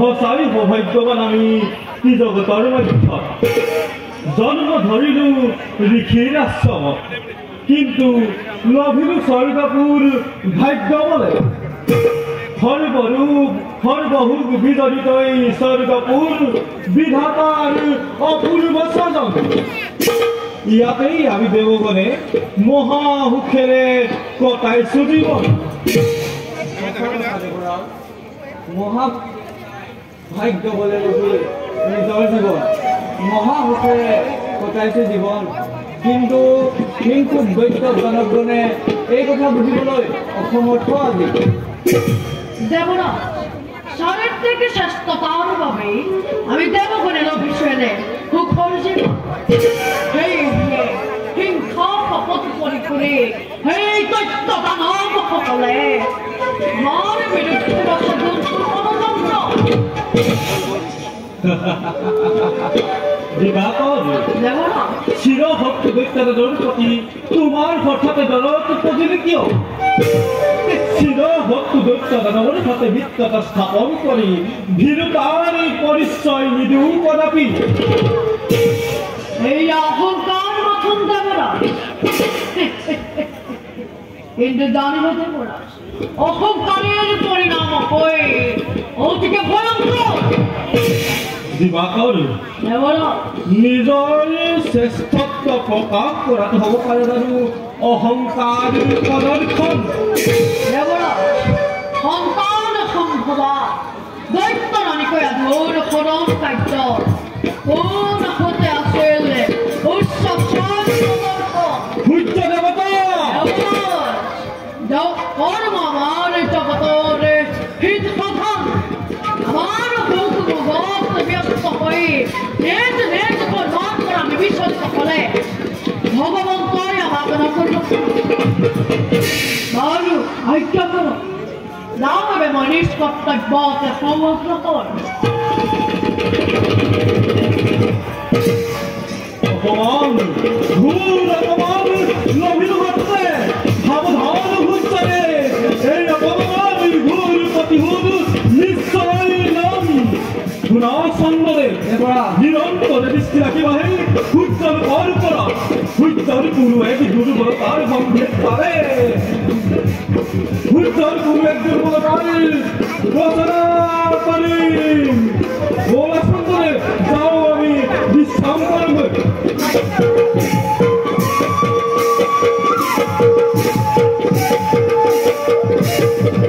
সঁচাই সৌভাগ্যৱান আমি কি জগতৰ মধ্যত জন্ম ধৰিলো ঋষিৰ আশ্ৰমত কিন্তু লভিলো স্বৰ্গপুৰ ভাগ্যবলে সৰ্বৰূপ সৰ্বভূত বিজড়িত এই স্বৰ্গপুৰ বিধাতাৰ অপূৰ্ব স্বজন ইয়াতেই আমি দেৱগণে মহাসুখেৰে কটাইছো জীৱন মহা ভাগ্য বলে নিজৰ জীৱন মহাসুখেৰে কটাইছে জীৱন কিন্তু দৈত্য জনগণে এই কথা বুজিবলৈ অসমৰ্থ আজি দেৱনা শৰীৰ থেকে শ্ৰেষ্ঠতাৰ বাবে আমি দেৱগণে লভিছোঁনে সুখৰ জীৱন সেই হিংসা শপত কৰি সেই দৈত্য দানৱসকলে আমাৰ বিৰুদ্ধে চিৰভক্ত দৈত্যদানৰ প্ৰতি তোমাৰ হঠাতে দৰত উপজিলে কিয় চিৰভক্ত দৈত্যদানৰ সৈতে মিত্ৰতা স্থাপন কৰি ভীৰুতাৰ পৰিচয় নিদিও কদাপি এই অহংকাৰ নতুন দেৱৰা কিন্তু জানিব দেৱৰা অহংকাৰেৰ পৰিণাম হয় অতিকে ভয়ঙ্কৰ দিবাকৰ নিজৰ শ্ৰেষ্ঠত্ব প্ৰকাশ কৰাটো হ'ব পাৰে জানো অহংকাৰ প্ৰদৰ্শন সন্তান সম্ভৱা দৈত্য ৰাণীকৈ আধুৰ সৰম কাৰ্য কোন হতে আছিল উচ্চ সূৰ্য দেৱতা কর্ম আমার জগতর হিত সাধন আমার হুকুম ব্যস্ত হয়ে নেজ নেজ কর্ম করা নিবিষ্ট হলে ভগবন্তই আরাধনা করল আৰু আজ্ঞা কর রামে মনীষ কর্তব্যকে সমগ্র কর অপমান ঘোর অপমান লভিল মাত্রে সাবধান হুঁচরে এই অপমান ঘোর প্রতিশোধ নিশ্চয় নাম গুণাৰ চন্দৰে নিৰন্তৰে দৃষ্টি ৰাখিবাহে সূৰ্যৰ পৰ পৰা সূৰ্যৰ গুৰুৱে দুৰ্বলতাৰ গম্ভীৰ পাৰে সূৰ্যৰ গুৰুৱে দুৰ্বলতাৰ ৰচনা